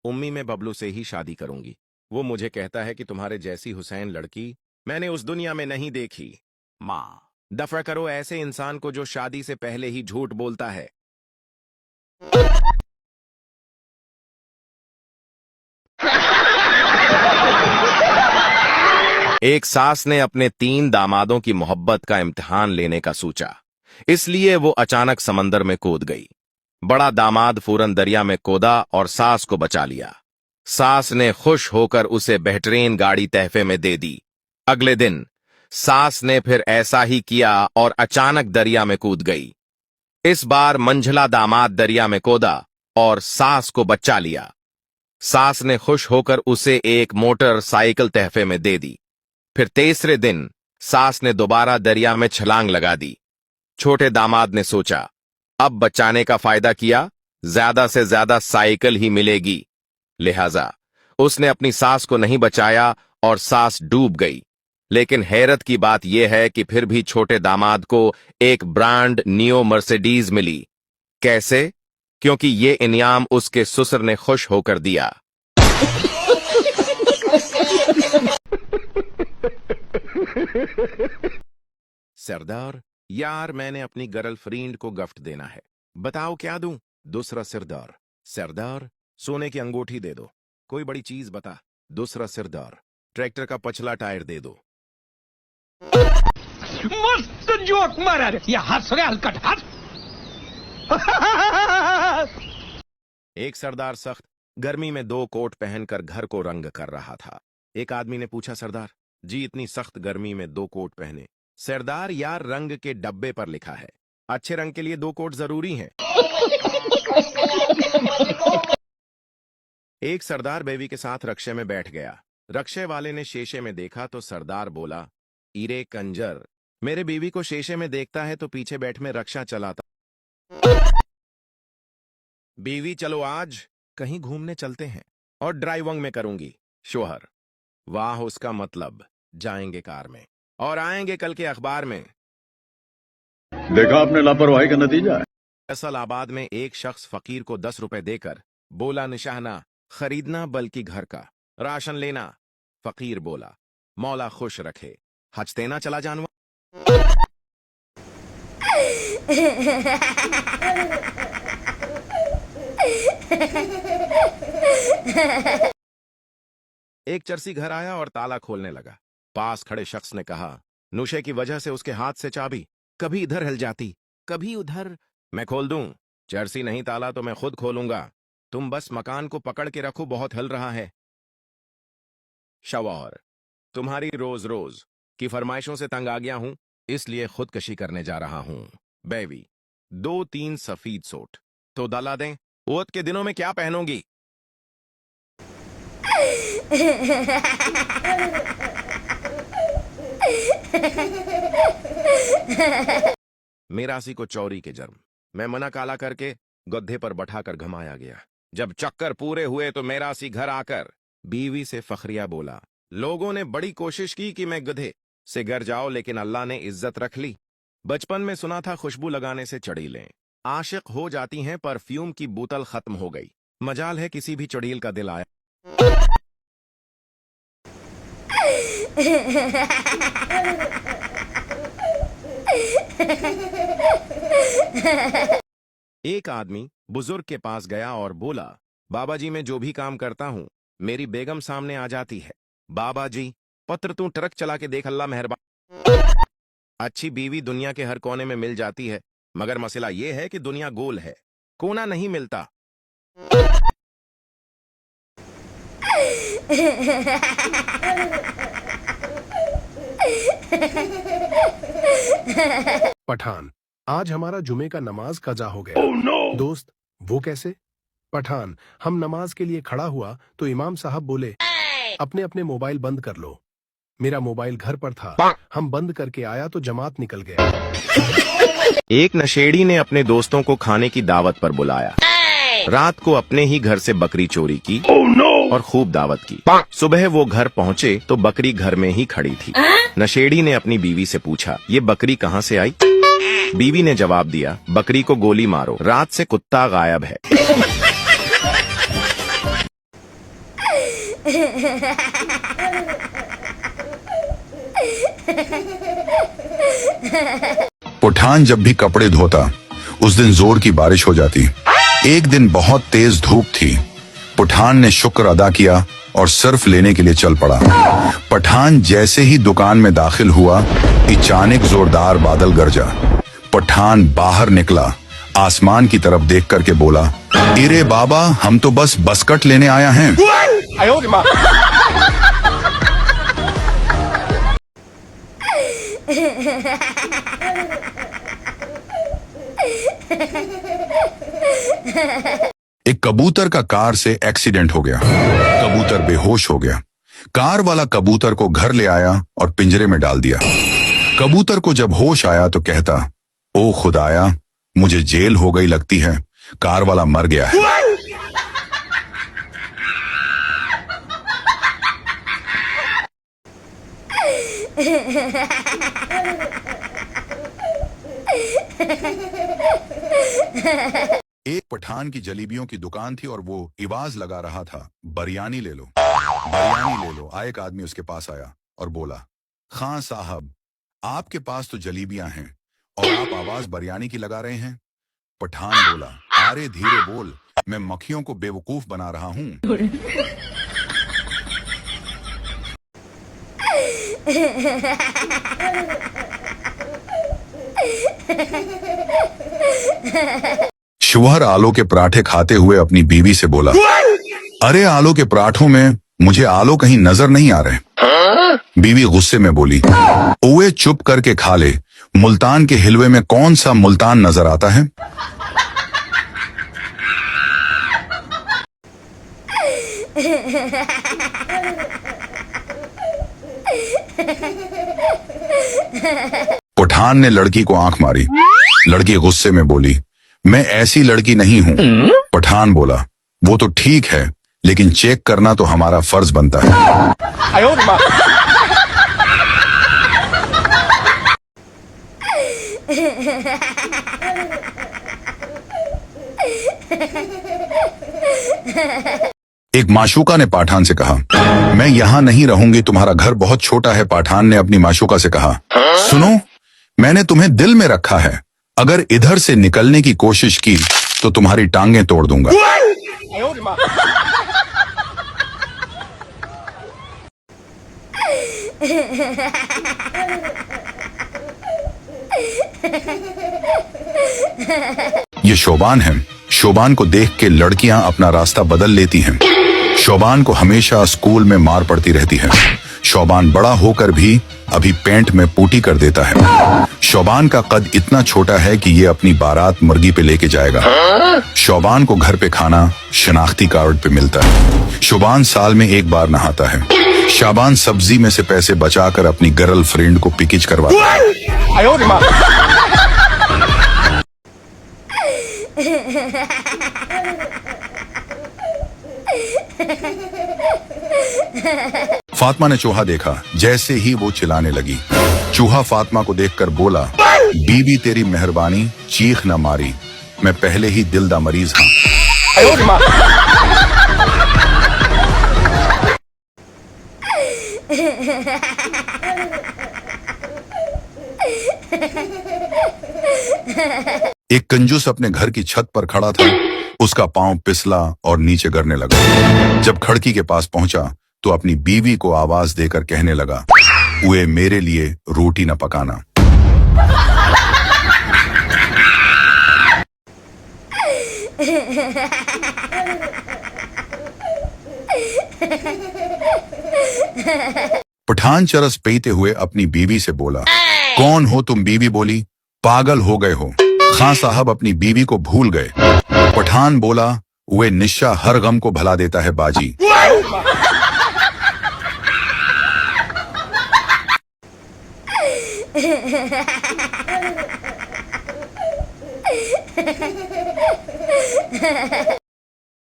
उम्मी मैं बबलू से ही शादी करूंगी। वो मुझे कहता है कि तुम्हारे जैसी हुसैन लड़की मैंने उस दुनिया में नहीं देखी। माँ, दफा करो ऐसे इंसान को जो शादी से पहले ही झूठ बोलता है। एक सास ने अपने 3 दामादों की मोहब्बत का इम्तिहान लेने का सोचा, इसलिए वो अचानक समंदर में कूद गई। बड़ा दामाद फौरन दरिया में कूदा और सास को बचा लिया। सास ने खुश होकर उसे बेहतरीन गाड़ी तहफे में दे दी। अगले दिन सास ने फिर ऐसा ही किया और अचानक दरिया में कूद गई। इस बार मंझला दामाद दरिया में कूदा और सास को बचा लिया। सास ने खुश होकर उसे एक मोटर साइकिल तहफे में दे दी। फिर तीसरे दिन सास ने दोबारा दरिया में छलांग लगा दी। छोटे दामाद ने सोचा, अब बचाने का फायदा किया, ज्यादा से ज्यादा साइकिल ही मिलेगी। लिहाजा उसने अपनी सास को नहीं बचाया और सास डूब गई। लेकिन हैरत की बात यह है कि फिर भी छोटे दामाद को एक ब्रांड नियो मर्सिडीज मिली। कैसे? क्योंकि ये इनाम उसके ससुर ने खुश होकर दिया। सरदार, यार मैंने अपनी गर्लफ्रेंड को गिफ्ट देना है, बताओ क्या दूं? दूसरा सरदार, सरदार सोने की अंगूठी दे दो, कोई बड़ी चीज बता। दूसरा सरदार, ट्रैक्टर का पछला टायर दे दो। मस्त जोक मारा रे, या हंस रे हलकट हंस। एक सरदार सख्त गर्मी में 2 कोट पहनकर घर को रंग कर रहा था। एक आदमी ने पूछा, सरदार जी इतनी सख्त गर्मी में 2 कोट पहने? सरदार, यार रंग के डब्बे पर लिखा है, अच्छे रंग के लिए 2 कोट जरूरी हैं। एक सरदार बेवी के साथ रक्शे में बैठ गया। रक्शे वाले ने शीशे में देखा तो सरदार बोला, इरे कंजर, मेरे बीवी को शीशे में देखता है तो पीछे बैठ में रक्षा चलाता। बीवी चलो आज कहीं घूमने चलते हैं और ड्राइविंग में करूंगी। शोहर, वाह, उसका मतलब जाएंगे कार में और आएंगे कल के अखबार में। देखा आपने लापरवाही का नतीजा है। फैसलाबाद में एक शख्स फकीर को 10 रुपए देकर बोला, निशाना खरीदना बल्कि घर का राशन लेना। फकीर बोला, मौला खुश रखे, हज देना चला जानवर। एक चरसी घर आया और ताला खोलने लगा। पास खड़े शख्स ने कहा, नशे की वजह से उसके हाथ से चाबी कभी इधर हिल जाती कभी उधर। मैं खोल दूं? चरसी, नहीं, ताला तो मैं खुद खोलूंगा, तुम बस मकान को पकड़ के रखो, बहुत हिल रहा है। शौहर, तुम्हारी रोज रोज की फरमाइशों से तंग आ गया हूं, इसलिए खुदकशी करने जा रहा हूं। बेवी, 2-3 सफेद सूट तो दला दें, ओत के दिनों में क्या पहनूंगी? मेरासी को चौरी के जर्म मैं मना काला करके गड्ढे पर बैठाकर घुमाया गया। जब चक्कर पूरे हुए तो मेरासी घर आकर बीवी से फखरिया बोला, लोगों ने बड़ी कोशिश की कि मैं गधे से घर जाओ, लेकिन अल्लाह ने इज्जत रख ली। बचपन में सुना था खुशबू लगाने से चड़ीलें आशिक हो जाती हैं, परफ्यूम की बोतल खत्म हो गई। मजाल है किसी भी चड़ील का दिल आया। एक आदमी बुजुर्ग के पास गया और बोला, बाबा जी मैं जो भी काम करता हूं मेरी बेगम सामने आ जाती है। बाबा जी, पत्र तू ट्रक चला के देख, अल्लाह मेहरबान। अच्छी बीवी दुनिया के हर कोने में मिल जाती है, मगर मसला यह है कि दुनिया गोल है, कोना नहीं मिलता। पठान, आज हमारा जुमे का नमाज कजा हो गया। oh, no! दोस्त, वो कैसे? पठान, हम नमाज के लिए खड़ा हुआ तो इमाम साहब बोले, अपने अपने मोबाइल बंद कर लो। मेरा मोबाइल घर पर था, हम बंद करके आया तो जमात निकल गया। एक नशेड़ी ने अपने दोस्तों को खाने की दावत पर बुलाया। रात को अपने ही घर से बकरी चोरी की oh, no! और खूब दावत की। सुबह वो घर पहुंचे तो बकरी घर में ही खड़ी थी। नशेड़ी ने अपनी बीवी से पूछा, ये बकरी कहाँ से आई? बीवी ने जवाब दिया, बकरी को गोली मारो, रात से कुत्ता गायब है। पठान जब भी कपड़े धोता उस दिन जोर की बारिश हो जाती। एक दिन बहुत तेज धूप थी। पठान ने शुक्र अदा किया और सर्फ लेने के लिए चल पड़ा। पठान जैसे ही दुकान में दाखिल हुआ, अचानक जोरदार बादल गरजा। पठान बाहर निकला, आसमान की तरफ देख करके बोला, इरे बाबा, हम तो बस बस्कट लेने आया हैं। एक कबूतर का कार से एक्सीडेंट हो गया। कबूतर बेहोश हो गया। कार वाला कबूतर को घर ले आया और पिंजरे में डाल दिया। कबूतर को जब होश आया तो कहता, ओ खुदाया, मुझे जेल हो गई लगती है, कार वाला मर गया है। एक पठान की जलेबियों की दुकान थी और वो आवाज लगा रहा था, बिरयानी ले लो, बिरयानी ले लो। एक आदमी उसके पास आया और बोला, खां साहब, आपके पास तो जलेबियां हैं और आप आवाज बिरयानी की लगा रहे हैं। पठान बोला, अरे धीरे बोल, मैं मक्खियों को बेवकूफ बना रहा हूं। शुहर आलू के पराठे खाते हुए अपनी बीवी से बोला, अरे आलू के पराठों में मुझे आलू कहीं नजर नहीं आ रहे। बीवी गुस्से में बोली, ओए चुप करके खा ले, मुल्तान के हिलवे में कौन सा मुल्तान नजर आता है। पठान ने लड़की को आंख मारी। लड़की गुस्से में बोली, मैं ऐसी लड़की नहीं हूं। पठान बोला, वो तो ठीक है, लेकिन चेक करना तो हमारा फर्ज बनता है। एक माशूका ने पठान से कहा, मैं यहाँ नहीं रहूंगी, तुम्हारा घर बहुत छोटा है। पठान ने अपनी माशूका से कहा, सुनो, मैंने तुम्हें दिल में रखा है, अगर इधर से निकलने की कोशिश की तो तुम्हारी टांगें तोड़ दूंगा। ये शोबान है। शोबान को देख के लड़कियां अपना रास्ता बदल लेती हैं। शोबान को हमेशा स्कूल में मार पड़ती रहती है। शोबान बड़ा होकर भी अभी पेंट में पूटी कर देता है। शोबान का कद इतना छोटा है कि ये अपनी बारात मुर्गी पे लेके जाएगा। शोबान को घर पे खाना शनाख्ती कार्ड पे मिलता है। शोबान साल में एक बार नहाता है। शाबान सब्जी में से पैसे बचाकर अपनी गर्लफ्रेंड को पिकिच करवाता है। फातिमा ने चूहा देखा। जैसे ही वो चिल्लाने लगी, चूहा फातिमा को देखकर बोला, बीबी तेरी मेहरबानी, चीख न मारी, मैं पहले ही दिल दा मरीज हाँ। एक कंजूस अपने घर की छत पर खड़ा था। उसका पांव फिसला और नीचे गिरने लगा। जब खिड़की के पास पहुंचा तो अपनी बीवी को आवाज देकर कहने लगा, वे मेरे लिए रोटी न पकाना। पठान चरस पीते हुए अपनी बीवी से बोला, कौन हो तुम? बीवी बोली, पागल हो गए हो, खां साहब अपनी बीवी को भूल गए। पठान बोला, वे निशा हर गम को भला देता है बाजी।